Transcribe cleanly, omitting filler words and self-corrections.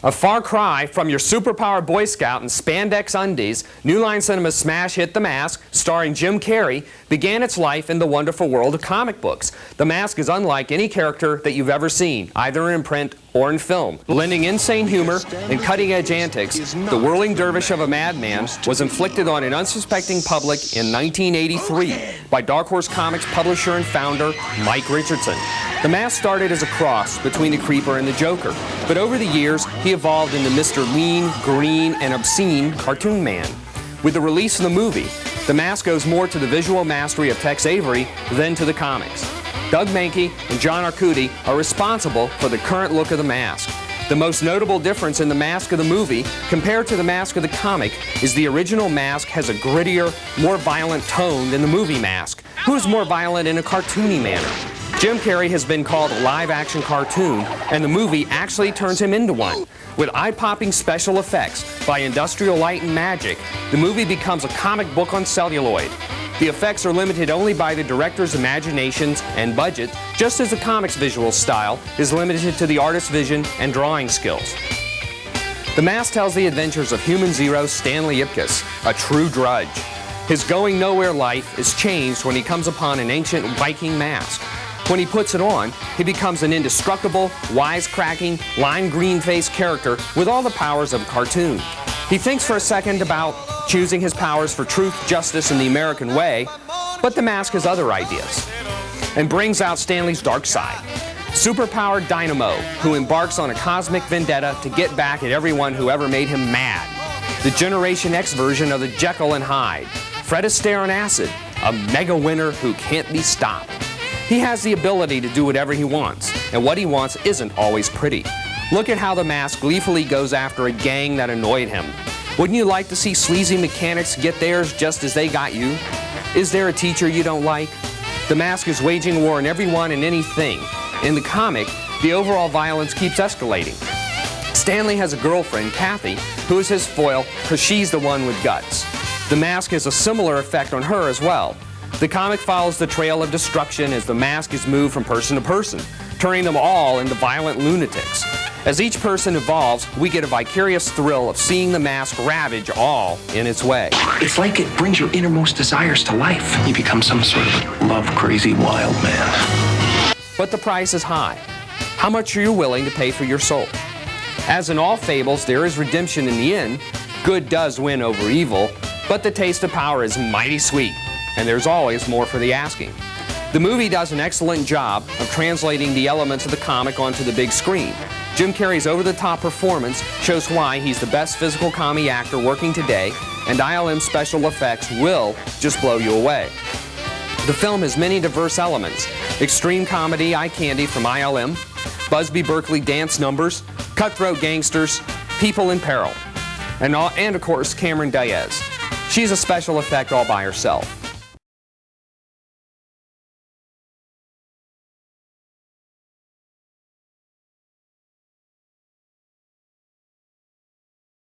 A far cry from your superpowered Boy Scout in spandex undies, New Line Cinema's smash hit The Mask, starring Jim Carrey, began its life in the wonderful world of comic books. The Mask is unlike any character that you've ever seen, either in print or in film. Blending insane humor and cutting-edge antics, the whirling dervish of a madman was inflicted on an unsuspecting public in 1983 by Dark Horse Comics publisher and founder Mike Richardson. The Mask started as a cross between the Creeper and the Joker, but over the years he evolved into Mr. Lean, Green, and Obscene Cartoon Man. With the release of the movie, The Mask owes more to the visual mastery of Tex Avery than to the comics. Doug Mahnke and John Arcudi are responsible for the current look of The Mask. The most notable difference in The Mask of the movie compared to The Mask of the comic is the original Mask has a grittier, more violent tone than the movie Mask, who is more violent in a cartoony manner. Jim Carrey has been called a live-action cartoon, and the movie actually turns him into one. With eye-popping special effects by Industrial Light and Magic, the movie becomes a comic book on celluloid. The effects are limited only by the director's imaginations and budget, just as the comic's visual style is limited to the artist's vision and drawing skills. The Mask tells the adventures of Human Zero Stanley Ipkiss, a true drudge. His going-nowhere life is changed when he comes upon an ancient Viking mask. When he puts it on, he becomes an indestructible, wisecracking, lime-green-faced character with all the powers of a cartoon. He thinks for a second about choosing his powers for truth, justice, and the American way, but the Mask has other ideas and brings out Stanley's dark side. Superpowered Dynamo, who embarks on a cosmic vendetta to get back at everyone who ever made him mad. The Generation X version of the Jekyll and Hyde. Fred Astaire on acid, a mega winner who can't be stopped. He has the ability to do whatever he wants, and what he wants isn't always pretty. Look at how the Mask gleefully goes after a gang that annoyed him. Wouldn't you like to see sleazy mechanics get theirs just as they got you? Is there a teacher you don't like? The Mask is waging war on everyone and anything. In the comic, the overall violence keeps escalating. Stanley has a girlfriend, Kathy, who is his foil because she's the one with guts. The Mask has a similar effect on her as well. The comic follows the trail of destruction as the Mask is moved from person to person, turning them all into violent lunatics. As each person evolves, we get a vicarious thrill of seeing the Mask ravage all in its way. It's like it brings your innermost desires to life. You become some sort of love-crazy wild man. But the price is high. How much are you willing to pay for your soul? As in all fables, there is redemption in the end. Good does win over evil, but the taste of power is mighty sweet, and there's always more for the asking. The movie does an excellent job of translating the elements of the comic onto the big screen. Jim Carrey's over-the-top performance shows why he's the best physical comedy actor working today, and ILM special effects will just blow you away. The film has many diverse elements: extreme comedy, eye candy from ILM, Busby Berkeley dance numbers, cutthroat gangsters, people in peril, and of course Cameron Diaz. She's a special effect all by herself.